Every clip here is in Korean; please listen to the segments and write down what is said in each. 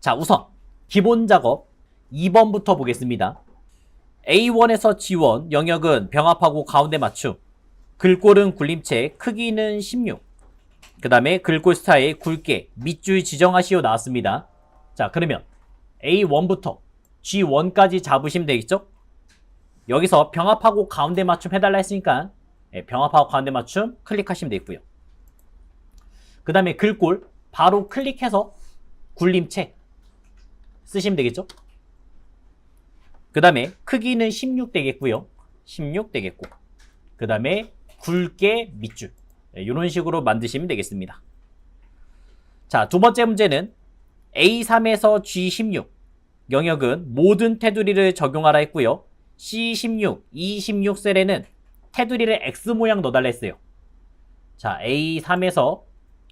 자, 우선 기본 작업 2번부터 보겠습니다. A1에서 G1 영역은 병합하고 가운데 맞춤, 글꼴은 굴림체, 크기는 16. 그 다음에 글꼴 스타일 굵게 밑줄 지정하시오 나왔습니다. 자, 그러면 A1부터 G1까지 잡으시면 되겠죠? 여기서 병합하고 가운데 맞춤 해달라 했으니까 병합하고 가운데 맞춤 클릭하시면 되고요. 그 다음에 글꼴 바로 클릭해서 굴림체 쓰시면 되겠죠? 그 다음에 크기는 16 되겠고요. 16 되겠고, 그 다음에 굵게 밑줄 이런 식으로 만드시면 되겠습니다. 자, 두 번째 문제는 A3에서 G16 영역은 모든 테두리를 적용하라 했고요. C16, E16 셀에는 테두리를 X 모양 넣어달라 했어요. 자, A3에서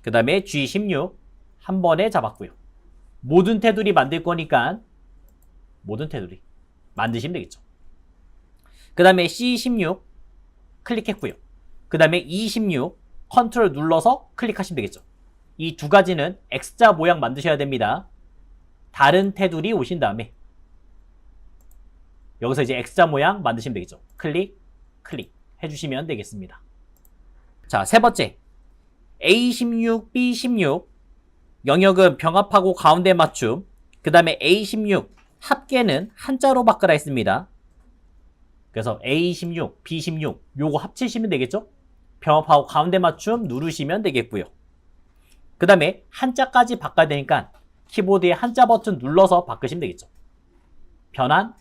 그 다음에 G16 한 번에 잡았고요. 모든 테두리 만들 거니까 모든 테두리 만드시면 되겠죠. 그 다음에 C16 클릭했고요. 그 다음에 E16 컨트롤 눌러서 클릭하시면 되겠죠. 이 두 가지는 X자 모양 만드셔야 됩니다. 다른 테두리 오신 다음에 여기서 이제 X자 모양 만드시면 되겠죠. 클릭, 클릭 해주시면 되겠습니다. 자, 세 번째 A16, B16 영역은 병합하고 가운데 맞춤, 그 다음에 A16 합계는 한자로 바꾸라 했습니다. 그래서 A16, B16 요거 합치시면 되겠죠? 병합하고 가운데 맞춤 누르시면 되겠고요. 그 다음에 한자까지 바꿔야 되니까 키보드에 한자 버튼 눌러서 바꾸시면 되겠죠. 변환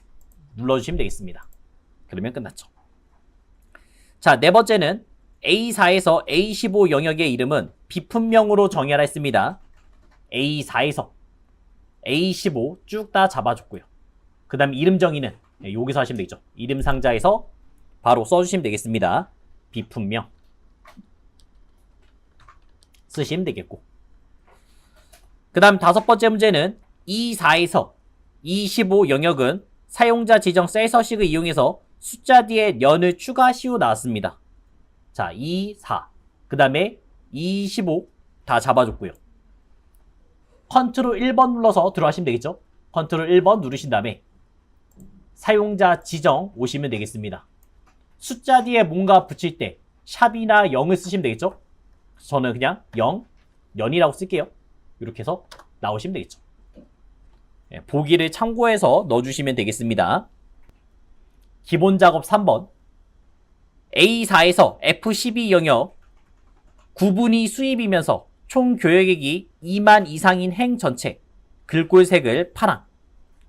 눌러주시면 되겠습니다. 그러면 끝났죠. 자, 네 번째는 A4에서 A15 영역의 이름은 비품명으로 정의하라 했습니다. A4에서 A15 쭉 다 잡아줬고요. 그 다음 이름 정의는 여기서 하시면 되겠죠. 이름 상자에서 바로 써주시면 되겠습니다. 비품명 쓰시면 되겠고, 그 다음 다섯 번째 문제는 E4에서 E15 영역은 사용자 지정 셀 서식을 이용해서 숫자 뒤에 년을 추가시오 나왔습니다. 자, E4 그 다음에 E15 다 잡아줬고요. 컨트롤 1번 눌러서 들어가시면 되겠죠. 컨트롤 1번 누르신 다음에 사용자 지정 오시면 되겠습니다. 숫자 뒤에 뭔가 붙일 때 샵이나 0을 쓰시면 되겠죠. 저는 그냥 0, 년이라고 쓸게요. 이렇게 해서 나오시면 되겠죠. 보기를 참고해서 넣어주시면 되겠습니다. 기본 작업 3번 A4에서 F12 영역 구분이 수입이면서 총 교역액이 2만 이상인 행 전체, 글꼴색을 파랑,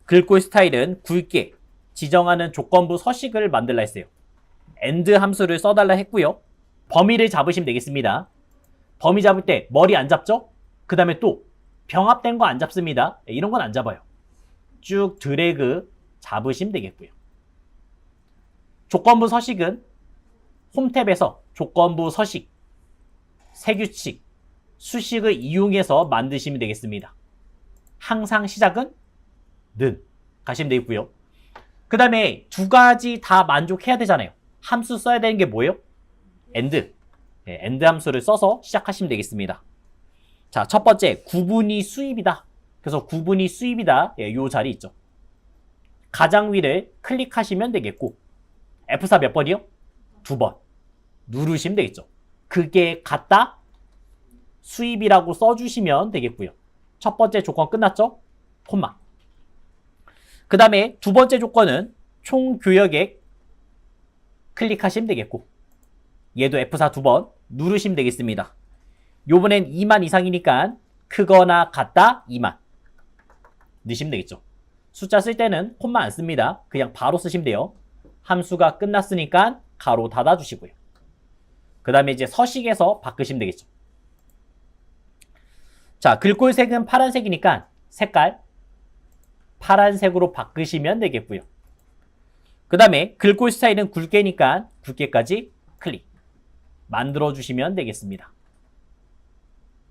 글꼴 스타일은 굵게 지정하는 조건부 서식을 만들라 했어요. AND 함수를 써달라 했고요. 범위를 잡으시면 되겠습니다. 범위 잡을 때 머리 안 잡죠? 그 다음에 또 병합된 거 안 잡습니다. 이런 건 안 잡아요. 쭉 드래그 잡으시면 되겠고요. 조건부 서식은 홈탭에서 조건부 서식, 세규칙, 수식을 이용해서 만드시면 되겠습니다. 항상 시작은 는 가시면 되겠고요. 그 다음에 두 가지 다 만족해야 되잖아요. 함수 써야 되는 게 뭐예요? AND. AND 함수를 써서 시작하시면 되겠습니다. 자, 첫 번째 구분이 수입이다. 그래서 구분이 수입이다. 요 자리 있죠. 가장 위를 클릭하시면 되겠고, F4 몇 번이요? 2번 누르시면 되겠죠. 그게 같다 수입이라고 써주시면 되겠고요. 첫 번째 조건 끝났죠? 콤마. 그 다음에 두 번째 조건은 총 교역액 클릭하시면 되겠고, 얘도 F4 2번 누르시면 되겠습니다. 요번엔 2만 이상이니까 크거나 같다 2만 넣으시면 되겠죠. 숫자 쓸 때는 콤마 안 씁니다. 그냥 바로 쓰시면 돼요. 함수가 끝났으니까 가로 닫아주시고요. 그 다음에 이제 서식에서 바꾸시면 되겠죠. 자, 글꼴색은 파란색이니까 색깔 파란색으로 바꾸시면 되겠고요. 그 다음에 글꼴 스타일은 굵게니까 굵게까지 클릭 만들어주시면 되겠습니다.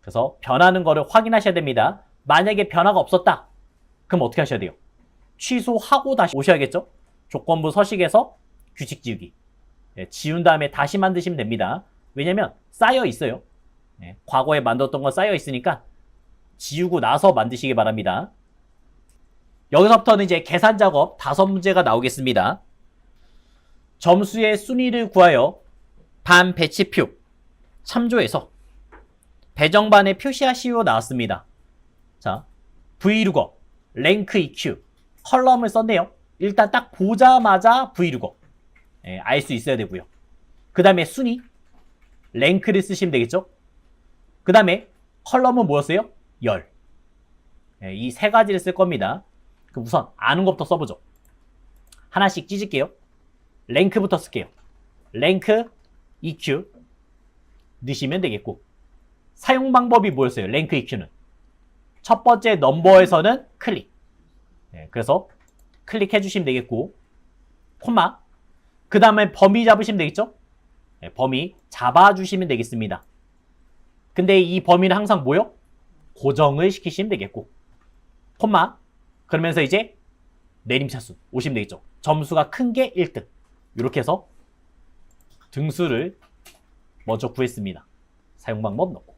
그래서 변하는 거를 확인하셔야 됩니다. 만약에 변화가 없었다. 그럼 어떻게 하셔야 돼요? 취소하고 다시 오셔야겠죠? 조건부 서식에서 규칙 지우기. 지운 다음에 다시 만드시면 됩니다. 왜냐면 쌓여 있어요. 과거에 만들었던 건 쌓여 있으니까 지우고 나서 만드시기 바랍니다. 여기서부터는 이제 계산 작업 5문제가 나오겠습니다. 점수의 순위를 구하여 반 배치표 참조해서 배정반에 표시하시오 나왔습니다. 자, V루거, 랭크 EQ, 컬럼을 썼네요. 일단 딱 보자마자 V루거. 알 수 있어야 되고요. 그 다음에 순위, 랭크를 쓰시면 되겠죠? 그 다음에 컬럼은 뭐였어요? 열. 이 세 가지를 쓸 겁니다. 그럼 우선 아는 것부터 써보죠. 하나씩 찢을게요. 랭크부터 쓸게요. 랭크 EQ 넣으시면 되겠고, 사용 방법이 뭐였어요? 랭크 EQ는 첫 번째 넘버에서는 클릭. 그래서 클릭해 주시면 되겠고, 콤마, 그 다음에 범위 잡으시면 되겠죠? 범위 잡아주시면 되겠습니다. 근데 이 범위는 항상 뭐요? 고정을 시키시면 되겠고, 콤마, 그러면서 이제 내림차수 오시면 되겠죠? 점수가 큰 게 1등. 이렇게 해서 등수를 먼저 구했습니다. 사용 방법 넣고.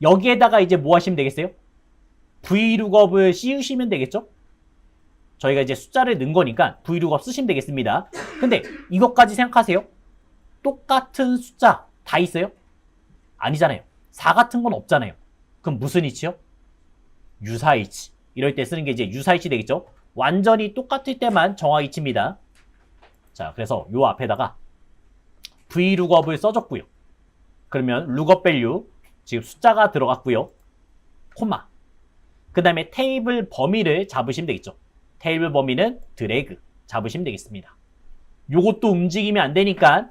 여기에다가 이제 뭐 하시면 되겠어요? V룩업을 씌우시면 되겠죠? 저희가 이제 숫자를 넣은 거니까 V룩업 쓰시면 되겠습니다. 근데 이것까지 생각하세요. 똑같은 숫자 다 있어요? 아니잖아요. 4 같은 건 없잖아요. 그럼 무슨 이치요? 유사이치. 이럴 때 쓰는 게 이제 유사이치 되겠죠? 완전히 똑같을 때만 정화이치입니다. 자, 그래서 요 앞에다가 V룩업을 써줬고요. 그러면 룩업 밸류 지금 숫자가 들어갔고요. 콤마. 그 다음에 테이블 범위를 잡으시면 되겠죠. 테이블 범위는 드래그 잡으시면 되겠습니다. 요것도 움직이면 안 되니까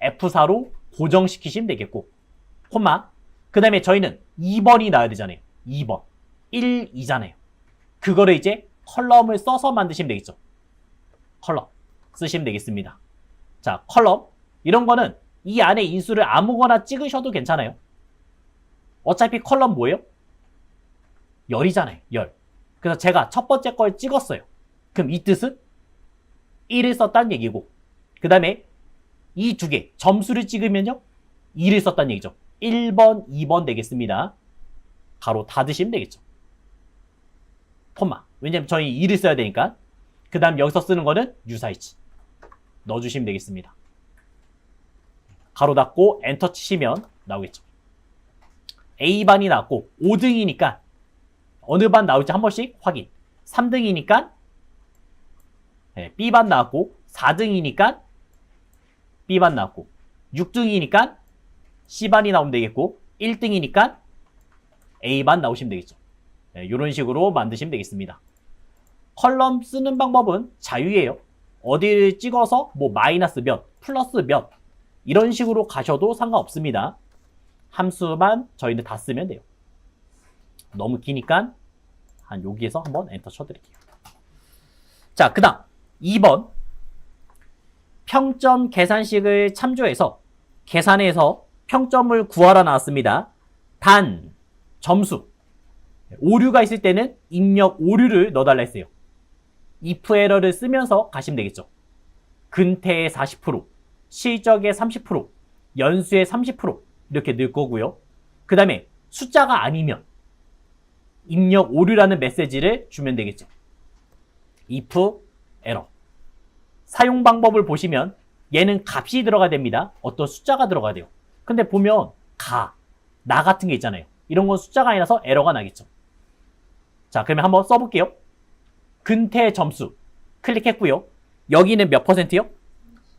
F4로 고정시키시면 되겠고, 콤마. 그 다음에 저희는 2번이 나와야 되잖아요. 2번. 1, 2잖아요. 그거를 이제 컬럼을 써서 만드시면 되겠죠. 컬럼 쓰시면 되겠습니다. 자, 컬럼. 이런 거는 이 안에 인수를 아무거나 찍으셔도 괜찮아요. 어차피 컬럼 뭐예요? 열이잖아요. 열. 그래서 제가 첫 번째 걸 찍었어요. 그럼 이 뜻은 1을 썼다는 얘기고, 그 다음에 이 두 개 점수를 찍으면요 2를 썼다는 얘기죠. 1번, 2번 되겠습니다. 가로 닫으시면 되겠죠. 콤마. 왜냐면 저희 2를 써야 되니까. 그 다음 여기서 쓰는 거는 유사이치 넣어주시면 되겠습니다. 가로 닫고 엔터 치시면 나오겠죠. A반이 나왔고 5등이니까 어느 반 나올지 한 번씩 확인. 3등이니까 B반 나왔고, 4등이니까 B반 나왔고, 6등이니까 C반이 나오면 되겠고, 1등이니까 A반 나오시면 되겠죠. 이런 식으로 만드시면 되겠습니다. 컬럼 쓰는 방법은 자유예요. 어디를 찍어서 뭐 마이너스 몇, 플러스 몇 이런 식으로 가셔도 상관없습니다. 함수만 저희는 다 쓰면 돼요. 너무 기니까 한 여기에서 한번 엔터 쳐드릴게요. 자, 그 다음 2번 평점 계산식을 참조해서 계산해서 평점을 구하라 나왔습니다. 단, 점수 오류가 있을 때는 입력 오류를 넣어달라 했어요. if 에러를 쓰면서 가시면 되겠죠. 근태의 40%, 실적의 30%, 연수의 30% 이렇게 넣을 거고요. 그 다음에 숫자가 아니면 입력 오류라는 메시지를 주면 되겠죠. if error. 사용 방법을 보시면 얘는 값이 들어가야 됩니다. 어떤 숫자가 들어가야 돼요. 근데 보면 나 같은 게 있잖아요. 이런 건 숫자가 아니라서 에러가 나겠죠. 자, 그러면 한번 써볼게요. 근태 점수 클릭했고요. 여기는 몇 퍼센트요?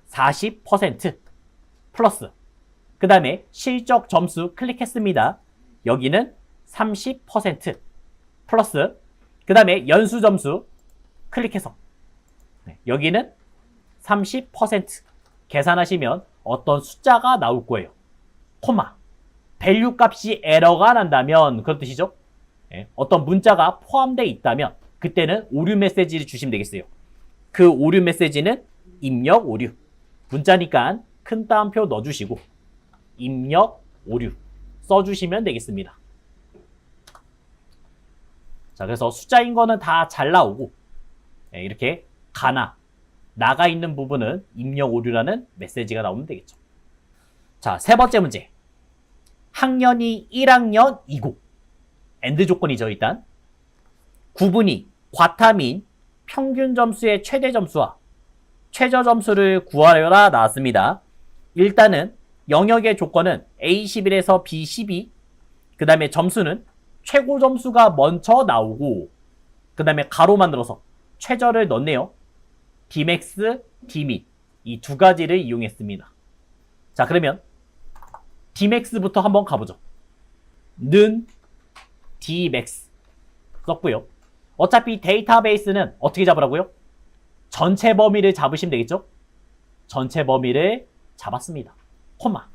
40% 플러스. 그 다음에 실적 점수 클릭했습니다. 여기는 30% 플러스. 그 다음에 연수 점수 클릭해서 여기는 30% 계산하시면 어떤 숫자가 나올 거예요. 콤마. 밸류 값이 에러가 난다면 그런 뜻이죠. 어떤 문자가 포함되어 있다면 그때는 오류 메시지를 주시면 되겠어요. 그 오류 메시지는 입력 오류. 문자니까 큰 따옴표 넣어주시고 입력 오류 써주시면 되겠습니다. 자, 그래서 숫자인 거는 다 잘 나오고 이렇게 나가 있는 부분은 입력 오류라는 메시지가 나오면 되겠죠. 자, 세 번째 문제. 학년이 1학년이고 엔드 조건이죠. 일단 구분이 과탐인 평균 점수의 최대 점수와 최저 점수를 구하여라 나왔습니다. 일단은 영역의 조건은 A11에서 B12, 그 다음에 점수는 최고 점수가 먼저 나오고, 그 다음에 가로 만들어서 최저를 넣네요. Dmax, Dmin 이 두 가지를 이용했습니다. 자, 그러면 Dmax부터 한번 가보죠. 는 Dmax 썼고요. 어차피 데이터베이스는 어떻게 잡으라고요? 전체 범위를 잡으시면 되겠죠? 전체 범위를 잡았습니다. 콤마.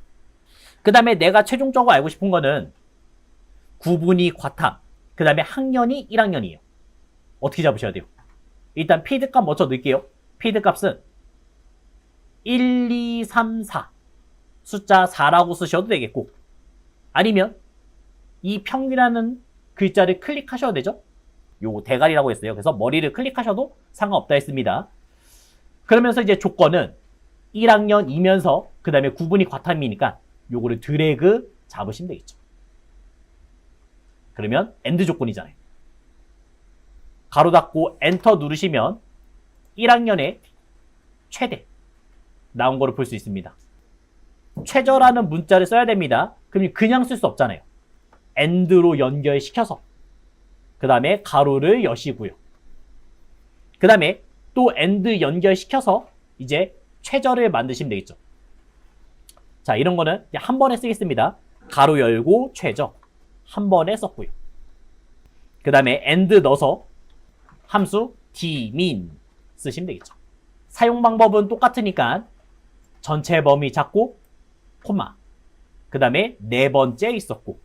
그 다음에 내가 최종적으로 알고 싶은 거는 구분이 과탐, 그 다음에 학년이 1학년이에요. 어떻게 잡으셔야 돼요? 일단 피드 값 먼저 넣을게요. 피드 값은 1, 2, 3, 4 숫자 4라고 쓰셔도 되겠고, 아니면 이 평균이라는 글자를 클릭하셔도 되죠? 요 대가리라고 했어요. 그래서 머리를 클릭하셔도 상관없다 했습니다. 그러면서 이제 조건은 1학년이면서 그 다음에 구분이 과탐이니까 요거를 드래그 잡으시면 되겠죠. 그러면 엔드 조건이잖아요. 가로 닫고 엔터 누르시면 1학년의 최대 나온 거를 볼 수 있습니다. 최저라는 문자를 써야 됩니다. 그럼 그냥 쓸 수 없잖아요. 엔드로 연결시켜서 그 다음에 가로를 여시고요. 그 다음에 또 엔드 연결시켜서 이제 최저를 만드시면 되겠죠. 자, 이런 거는 한 번에 쓰겠습니다. 가로 열고 최저 한 번에 썼고요. 그 다음에 엔드 넣어서 함수 dmin 쓰시면 되겠죠. 사용 방법은 똑같으니까 전체 범위 잡고 콤마, 그 다음에 네 번째 있었고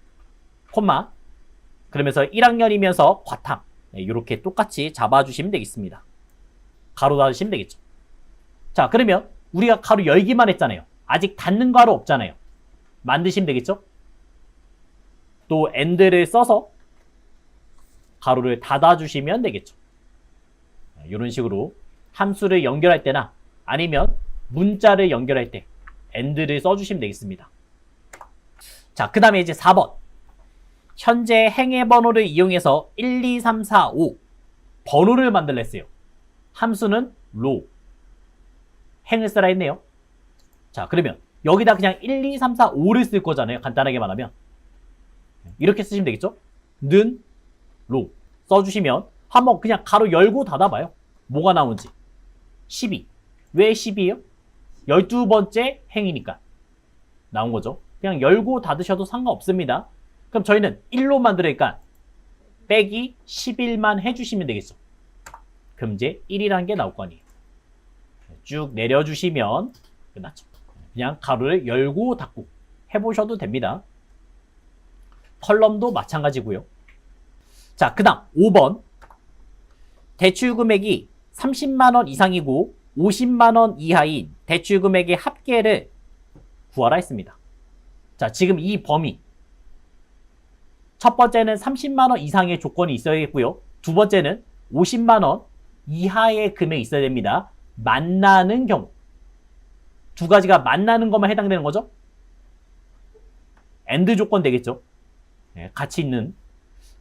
콤마, 그러면서 1학년이면서 과탐 이렇게 똑같이 잡아주시면 되겠습니다. 가로 닫으시면 되겠죠. 자, 그러면 우리가 가로 열기만 했잖아요. 아직 닫는 가로 없잖아요. 만드시면 되겠죠. 또 엔드를 써서 가로를 닫아주시면 되겠죠. 이런 식으로 함수를 연결할 때나 아니면 문자를 연결할 때 엔드를 써주시면 되겠습니다. 자, 그 다음에 이제 4번. 현재 행의 번호를 이용해서 1, 2, 3, 4, 5 번호를 만들라 했어요. 함수는 row. 행을 쓰라 했네요. 자, 그러면 여기다 그냥 1, 2, 3, 4, 5를 쓸 거잖아요. 간단하게 말하면. 이렇게 쓰시면 되겠죠? 는 row 써주시면 한번 그냥 가로 열고 닫아봐요. 뭐가 나오는지. 12. 왜 12예요? 12번째 행이니까 나온 거죠. 그냥 열고 닫으셔도 상관없습니다. 그럼 저희는 1로 만들으니까 빼기 11만 해주시면 되겠죠. 그럼 이제 1이라는 게 나올 거 아니에요. 쭉 내려주시면 끝났죠. 그냥 가로를 열고 닫고 해보셔도 됩니다. 컬럼도 마찬가지고요. 자, 그 다음 5번. 대출 금액이 30만원 이상이고 50만원 이하인 대출 금액의 합계를 구하라 했습니다. 자, 지금 이 범위 첫 번째는 30만원 이상의 조건이 있어야겠고요. 두 번째는 50만원 이하의 금액이 있어야 됩니다. 만나는 경우. 두 가지가 만나는 것만 해당되는 거죠. 엔드 조건 되겠죠. 네, 같이 있는.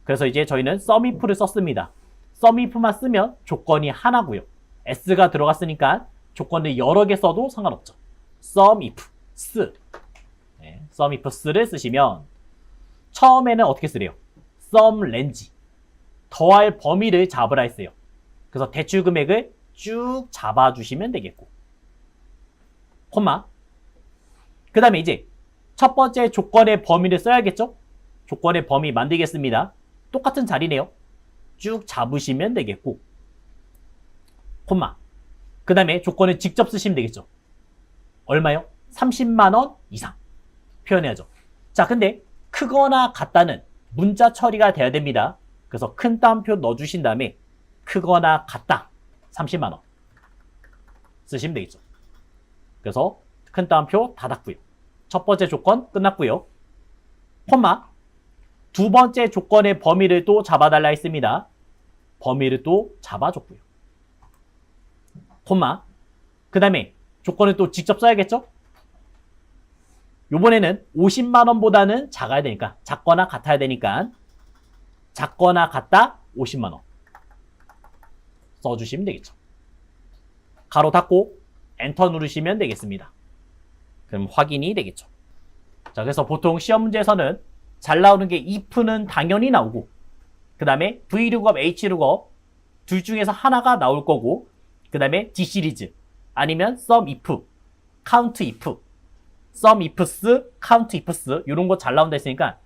그래서 이제 저희는 SUMIF를 썼습니다. SUMIF만 쓰면 조건이 하나고요. S가 들어갔으니까 조건을 여러 개 써도 상관없죠. SUMIF, S. 네, SUMIF, S를 쓰시면 처음에는 어떻게 쓰래요? SUMRANGE. 더할 범위를 잡으라 했어요. 그래서 대출 금액을 쭉 잡아주시면 되겠고. 콤마. 그 다음에 이제 첫 번째 조건의 범위를 써야겠죠? 조건의 범위 만들겠습니다. 똑같은 자리네요. 쭉 잡으시면 되겠고. 콤마. 그 다음에 조건을 직접 쓰시면 되겠죠. 얼마요? 30만원 이상. 표현해야죠. 자, 근데 크거나 같다는 문자 처리가 돼야 됩니다. 그래서 큰 따옴표 넣어주신 다음에 크거나 같다 30만원 쓰시면 되겠죠. 그래서 큰 따옴표 닫았고요. 첫 번째 조건 끝났고요. 콤마. 두 번째 조건의 범위를 또 잡아달라 했습니다. 범위를 또 잡아줬고요. 콤마. 그 다음에 조건을 또 직접 써야겠죠? 요번에는 50만원보다는 작아야 되니까, 작거나 같아야 되니까, 작거나 같다 50만원. 써주시면 되겠죠. 가로 닫고 엔터 누르시면 되겠습니다. 그럼 확인이 되겠죠. 자, 그래서 보통 시험 문제에서는 잘 나오는 게 if는 당연히 나오고, 그 다음에 vlookup, hlookup 둘 중에서 하나가 나올 거고, 그 다음에 d시리즈 아니면 sumif, countif, sumifs, countifs 이런 거 잘 나온다 했으니까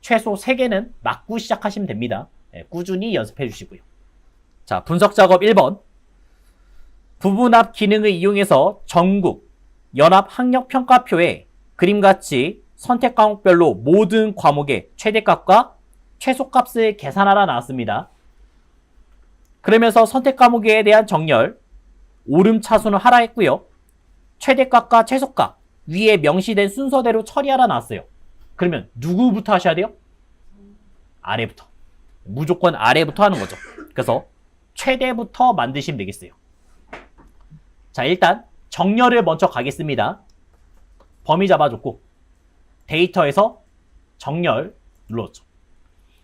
최소 3개는 맞고 시작하시면 됩니다. 꾸준히 연습해 주시고요. 자, 분석 작업 1번. 부분합 기능을 이용해서 전국 연합 학력 평가표에 그림같이 선택 과목별로 모든 과목의 최대값과 최소값을 계산하라 나왔습니다. 그러면서 선택 과목에 대한 정렬, 오름차순을 하라 했고요. 최대값과 최소값 위에 명시된 순서대로 처리하라 나왔어요. 그러면 누구부터 하셔야 돼요? 아래부터. 무조건 아래부터 하는 거죠. 그래서 최대부터 만드시면 되겠어요. 자, 일단 정렬을 먼저 가겠습니다. 범위 잡아줬고 데이터에서 정렬 눌렀죠.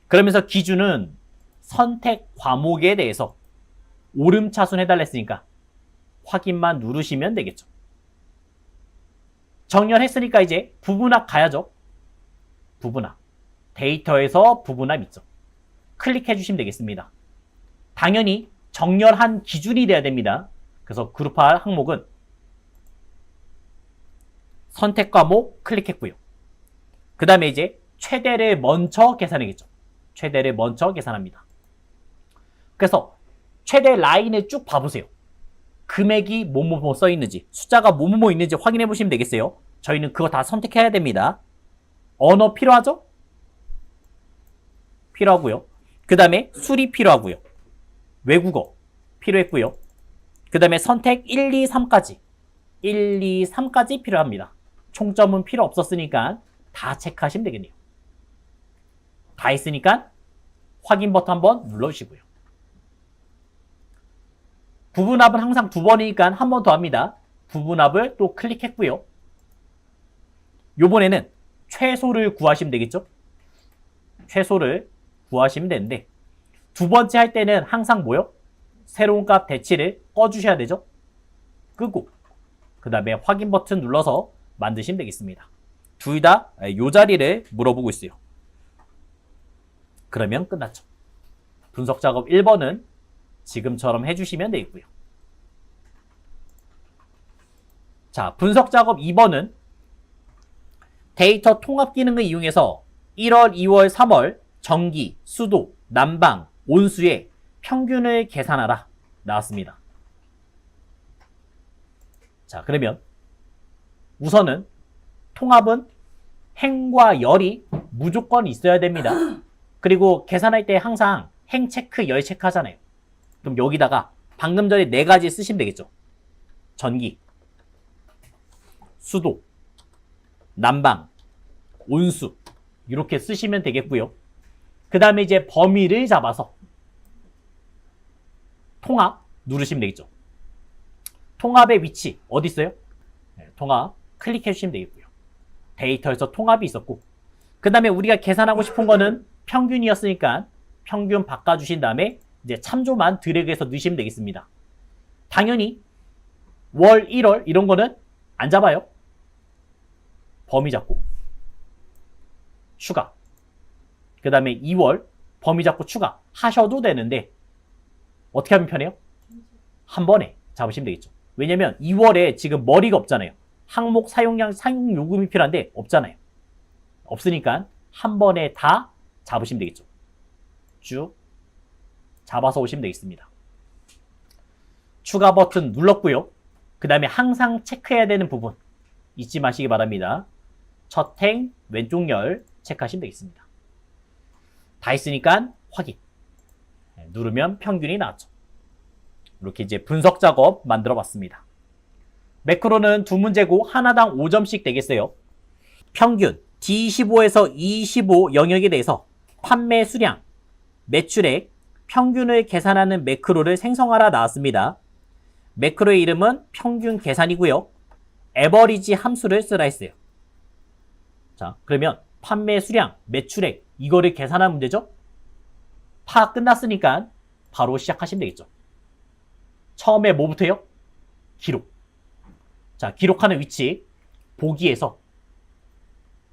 그러면서 기준은 선택 과목에 대해서 오름차순 해달라 했으니까 확인만 누르시면 되겠죠. 정렬했으니까 이제 부분합 가야죠. 부분합. 데이터에서 부분합 있죠. 클릭해 주시면 되겠습니다. 당연히 정렬한 기준이 돼야 됩니다. 그래서 그룹할 항목은 선택 과목 클릭했고요. 그 다음에 이제 최대를 먼저 계산하겠죠. 최대를 먼저 계산합니다. 그래서 최대 라인을 쭉 봐보세요. 금액이 뭐뭐뭐 써 있는지, 숫자가 뭐뭐뭐 있는지 확인해 보시면 되겠어요. 저희는 그거 다 선택해야 됩니다. 언어 필요하죠? 필요하고요. 그 다음에 수리 필요하고요. 외국어 필요했고요. 그 다음에 선택 1, 2, 3까지 1, 2, 3까지 필요합니다. 총점은 필요 없었으니까 다 체크하시면 되겠네요. 다 했으니까 확인 버튼 한번 눌러주시고요. 부분합은 항상 2번이니까 한 번 더 합니다. 부분합을 또 클릭했고요. 요번에는 최소를 구하시면 되겠죠? 최소를 구하시면 되는데 두 번째 할 때는 항상 뭐요? 새로운 값 대치를 꺼주셔야 되죠? 끄고 그 다음에 확인 버튼 눌러서 만드시면 되겠습니다. 둘 다 이 자리를 물어보고 있어요. 그러면 끝났죠. 분석 작업 1번은 지금처럼 해주시면 되겠고요. 자, 분석 작업 2번은 데이터 통합 기능을 이용해서 1월, 2월, 3월 전기, 수도, 난방, 온수의 평균을 계산하라 나왔습니다. 자, 그러면 우선은 통합은 행과 열이 무조건 있어야 됩니다. 그리고 계산할 때 항상 행 체크, 열 체크 하잖아요. 그럼 여기다가 방금 전에 4가지 쓰시면 되겠죠. 전기, 수도, 난방, 온수 이렇게 쓰시면 되겠고요. 그 다음에 이제 범위를 잡아서 통합 누르시면 되겠죠. 통합의 위치 어디 있어요? 통합 클릭해 주시면 되겠고요. 데이터에서 통합이 있었고 그 다음에 우리가 계산하고 싶은 거는 평균이었으니까 평균 바꿔주신 다음에 이제 참조만 드래그해서 넣으시면 되겠습니다. 당연히 월, 1월 이런 거는 안 잡아요. 범위 잡고 추가 그 다음에 2월 범위 잡고 추가 하셔도 되는데 어떻게 하면 편해요? 한 번에 잡으시면 되겠죠. 왜냐면 2월에 지금 머리가 없잖아요. 항목 사용량 사용 요금이 필요한데 없잖아요. 없으니까 한 번에 다 잡으시면 되겠죠. 쭉 잡아서 오시면 되겠습니다. 추가 버튼 눌렀고요. 그 다음에 항상 체크해야 되는 부분 잊지 마시기 바랍니다. 첫 행 왼쪽 열 체크하시면 되겠습니다. 다 했으니까 확인 누르면 평균이 나왔죠. 이렇게 이제 분석 작업 만들어 봤습니다. 매크로는 2문제고 하나당 5점씩 되겠어요. 평균 D25에서 E25 영역에 대해서 판매 수량, 매출액, 평균을 계산하는 매크로를 생성하라 나왔습니다. 매크로의 이름은 평균 계산이고요. 에버리지 함수를 쓰라 했어요. 자, 그러면 판매 수량, 매출액 이거를 계산하는 문제죠. 파악 끝났으니까 바로 시작하시면 되겠죠. 처음에 뭐부터요? 기록. 자, 기록하는 위치 보기에서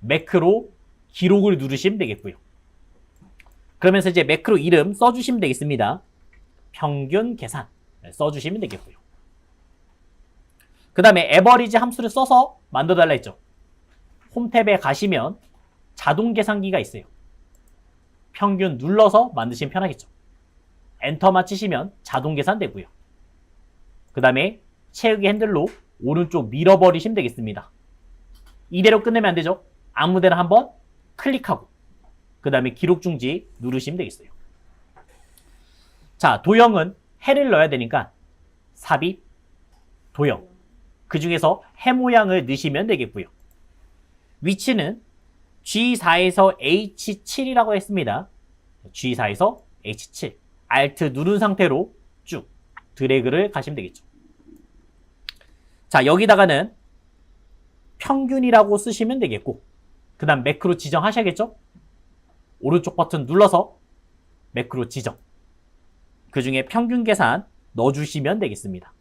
매크로 기록을 누르시면 되겠고요. 그러면서 이제 매크로 이름 써주시면 되겠습니다. 평균 계산 써주시면 되겠고요. 그 다음에 에버리지 함수를 써서 만들어달라 했죠. 홈 탭에 가시면 자동 계산기가 있어요. 평균 눌러서 만드시면 편하겠죠. 엔터만 치시면 자동 계산되고요. 그 다음에 채우기 핸들로 오른쪽 밀어버리시면 되겠습니다. 이대로 끝내면 안 되죠. 아무데나 한번 클릭하고 그 다음에 기록 중지 누르시면 되겠어요. 자, 도형은 해를 넣어야 되니까 삽입, 도형. 그 중에서 해 모양을 넣으시면 되겠고요. 위치는 G4에서 H7이라고 했습니다. G4에서 H7. Alt 누른 상태로 쭉 드래그를 가시면 되겠죠. 자, 여기다가는 평균이라고 쓰시면 되겠고, 그 다음 매크로 지정하셔야겠죠? 오른쪽 버튼 눌러서 매크로 지정. 그 중에 평균 계산 넣어주시면 되겠습니다.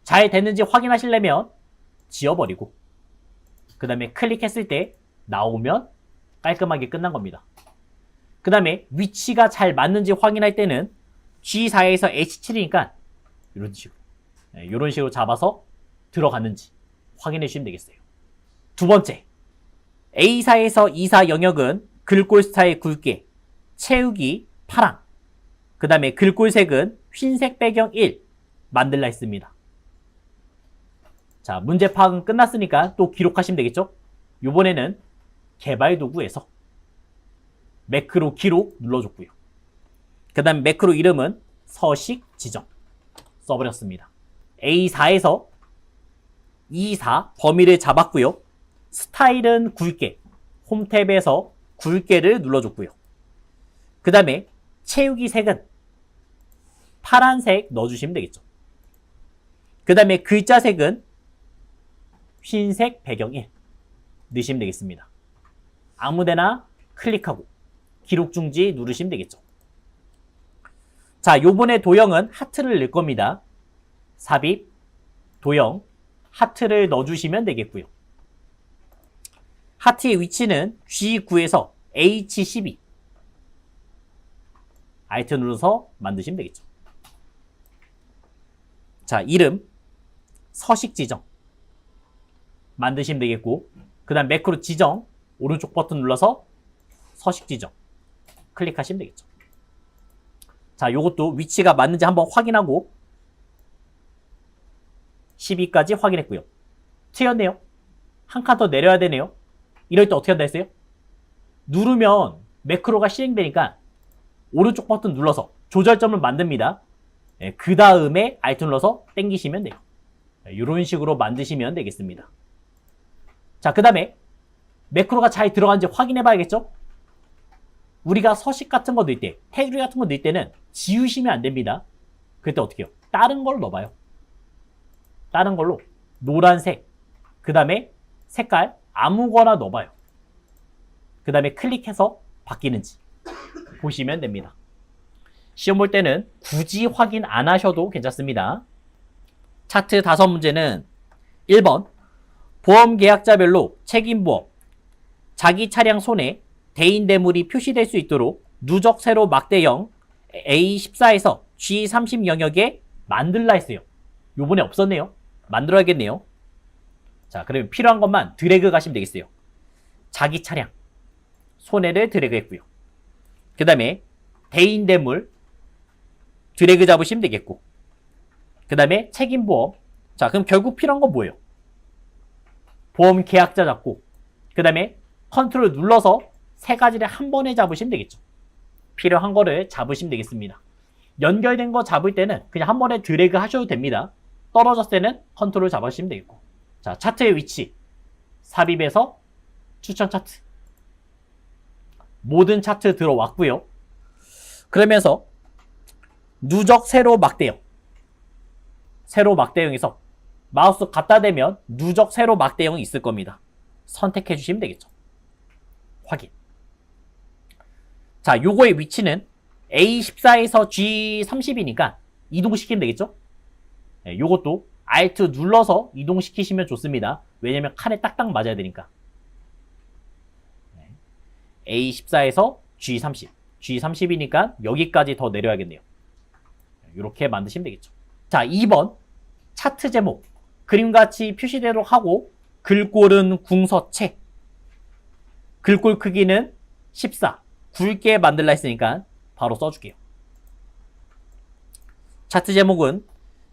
잘 됐는지 확인하시려면 지워버리고, 그 다음에 클릭했을 때 나오면 깔끔하게 끝난 겁니다. 그 다음에 위치가 잘 맞는지 확인할 때는 G4에서 H7이니까 이런 식으로, 이런 식으로 잡아서 들어갔는지 확인해 주시면 되겠어요. 두 번째, A4에서 E4 영역은 글꼴 스타일 굵게, 채우기 파랑, 그 다음에 글꼴 색은 흰색 배경 1 만들라 했습니다. 자, 문제 파악은 끝났으니까 또 기록하시면 되겠죠? 이번에는 개발 도구에서 매크로 기록 눌러줬고요. 그 다음 매크로 이름은 서식 지정 써버렸습니다. A4에서 E4 범위를 잡았고요. 스타일은 굵게, 홈 탭에서 굵게를 눌러줬고요. 그 다음에 채우기 색은 파란색 넣어주시면 되겠죠. 그 다음에 글자 색은 흰색 배경 1 넣으시면 되겠습니다. 아무데나 클릭하고 기록 중지 누르시면 되겠죠. 자, 요번에 도형은 하트를 넣을 겁니다. 삽입, 도형, 하트를 넣어주시면 되겠고요. 하트의 위치는 G9에서 H12 Alt 눌러서 만드시면 되겠죠. 자, 이름 서식 지정 만드시면 되겠고, 그 다음 매크로 지정 오른쪽 버튼 눌러서 서식 지정 클릭하시면 되겠죠. 자, 요것도 위치가 맞는지 한번 확인하고 12까지 확인했고요. 틀렸네요. 한 칸 더 내려야 되네요. 이럴 때 어떻게 한다 했어요? 누르면 매크로가 실행되니까 오른쪽 버튼 눌러서 조절점을 만듭니다. 그 다음에 Alt 눌러서 당기시면 돼요. 이런 식으로 만드시면 되겠습니다. 자, 그 다음에 매크로가 잘 들어간지 확인해 봐야겠죠? 우리가 서식 같은 거 넣을 때, 테두리 같은 거 넣을 때는 지우시면 안 됩니다. 그때 어떻게 해요? 다른 걸로 넣어봐요. 다른 걸로 노란색, 그 다음에 색깔 아무거나 넣어봐요. 그 다음에 클릭해서 바뀌는지 보시면 됩니다. 시험 볼 때는 굳이 확인 안 하셔도 괜찮습니다. 차트 5문제는 1번 보험계약자별로 책임보험, 자기 차량 손해, 대인대물이 표시될 수 있도록 누적 세로 막대형 A14에서 G30 영역에 만들라 했어요. 요번에 없었네요. 만들어야겠네요. 자, 그러면 필요한 것만 드래그 가시면 되겠어요. 자기 차량 손해를 드래그 했고요. 그 다음에 대인대물 드래그 잡으시면 되겠고, 그 다음에 책임보험. 자, 그럼 결국 필요한 건 뭐예요? 보험 계약자 잡고, 그 다음에 컨트롤 눌러서 세 가지를 한 번에 잡으시면 되겠죠. 필요한 거를 잡으시면 되겠습니다. 연결된 거 잡을 때는 그냥 한 번에 드래그 하셔도 됩니다. 떨어졌을 때는 컨트롤 잡으시면 되겠고. 자, 차트의 위치 삽입에서 추천 차트 모든 차트 들어왔고요. 그러면서 누적 세로 막대형, 세로 막대형에서 마우스 갖다 대면 누적 세로 막대형이 있을 겁니다. 선택해 주시면 되겠죠. 확인. 자, 요거의 위치는 A14에서 G30이니까 이동시키면 되겠죠. 요것도 Alt 눌러서 이동시키시면 좋습니다. 왜냐면 칸에 딱딱 맞아야 되니까. A14에서 G30. G30이니까 여기까지 더 내려야겠네요. 이렇게 만드시면 되겠죠. 자, 2번 차트 제목 그림같이 표시되도록 하고 글꼴은 궁서체. 글꼴 크기는 14. 굵게 만들라 했으니까 바로 써줄게요. 차트 제목은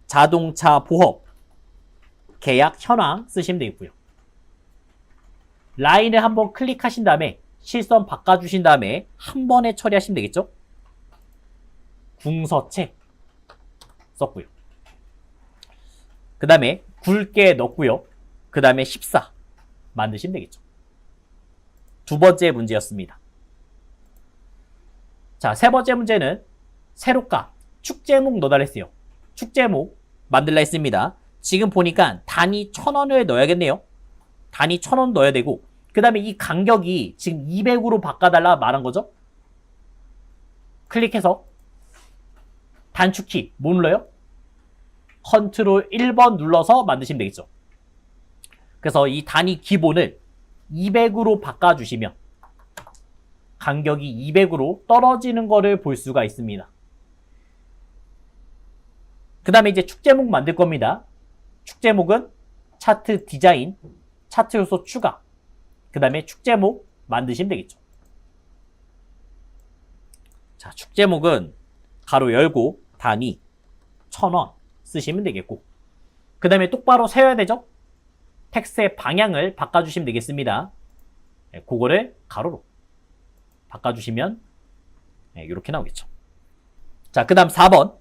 자동차 보험 계약 현황 쓰시면 되겠고요. 라인을 한번 클릭하신 다음에 실선 바꿔주신 다음에 한 번에 처리하시면 되겠죠. 궁서체 썼고요. 그 다음에 굵게 넣고요. 그 다음에 14 만드시면 되겠죠. 두 번째 문제였습니다. 자, 세 번째 문제는 세로값 축제목 넣어달라 했어요. 축제목 만들라 했습니다. 지금 보니까 단위 1000원을 넣어야겠네요. 단위 1000원 넣어야 되고 그 다음에 이 간격이 지금 200으로 바꿔달라 말한 거죠. 클릭해서 단축키 뭐 눌러요? 컨트롤 1번 눌러서 만드시면 되겠죠. 그래서 이 단위 기본을 200으로 바꿔주시면 간격이 200으로 떨어지는 거를 볼 수가 있습니다. 그 다음에 이제 축제목 만들 겁니다. 축제목은 차트 디자인, 차트 요소 추가, 그 다음에 축제목 만드시면 되겠죠. 자, 축제목은 가로 열고 단위 1000원 쓰시면 되겠고 그 다음에 똑바로 세워야 되죠. 텍스트의 방향을 바꿔주시면 되겠습니다. 그거를 가로로 바꿔주시면 이렇게 나오겠죠. 자, 그 다음 4번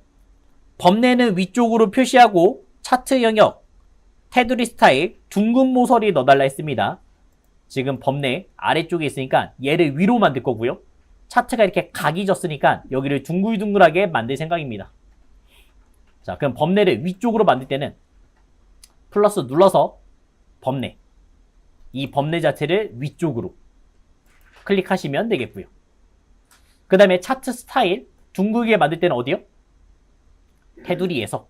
범례는 위쪽으로 표시하고 차트 영역 테두리 스타일 둥근 모서리 넣어달라 했습니다. 지금 범례 아래쪽에 있으니까 얘를 위로 만들 거고요. 차트가 이렇게 각이 졌으니까 여기를 둥글둥글하게 만들 생각입니다. 자, 그럼 범례를 위쪽으로 만들 때는 플러스 눌러서 범례 이 범례 자체를 위쪽으로 클릭하시면 되겠고요. 그 다음에 차트 스타일 둥글게 만들 때는 어디요? 테두리에서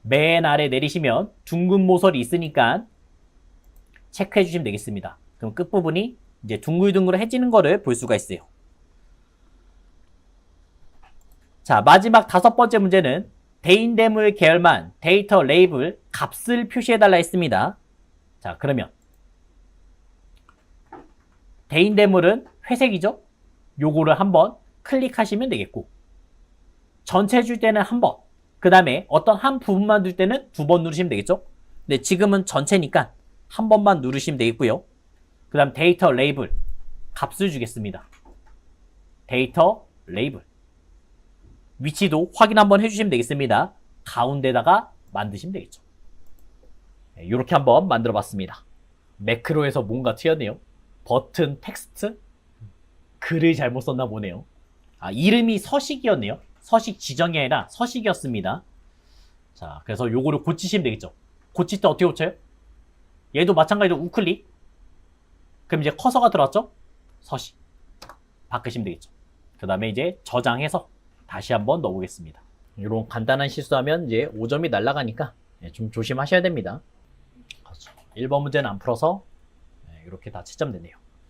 맨 아래 내리시면 둥근 모서리 있으니까 체크해 주시면 되겠습니다. 그럼 끝부분이 이제 둥글둥글해지는 거를 볼 수가 있어요. 자, 마지막 5번째 문제는 대인대물 계열만 데이터 레이블 값을 표시해달라 했습니다. 자, 그러면 대인대물은 회색이죠? 요거를 한번 클릭하시면 되겠고 전체 줄 때는 한 번, 그 다음에 어떤 한 부분만 둘 때는 2번 누르시면 되겠죠? 근데 지금은 전체니까 한 번만 누르시면 되겠고요. 그 다음 데이터 레이블 값을 주겠습니다. 데이터 레이블 위치도 확인 한번 해주시면 되겠습니다. 가운데다가 만드시면 되겠죠. 이렇게 한번 만들어 봤습니다. 매크로에서 뭔가 튀었네요. 버튼 텍스트 글을 잘못 썼나 보네요. 아, 이름이 서식이었네요. 서식 지정이 아니라 서식이었습니다. 자, 그래서 요거를 고치시면 되겠죠. 고칠 때 어떻게 고쳐요? 얘도 마찬가지로 우클릭. 그럼 이제 커서가 들어왔죠? 서식. 바꾸시면 되겠죠. 그 다음에 이제 저장해서 다시 한번 넣어보겠습니다. 이런 간단한 실수하면 이제 5점이 날아가니까 좀 조심하셔야 됩니다. 그렇죠. 1번 문제는 안 풀어서 이렇게 다 채점되네요.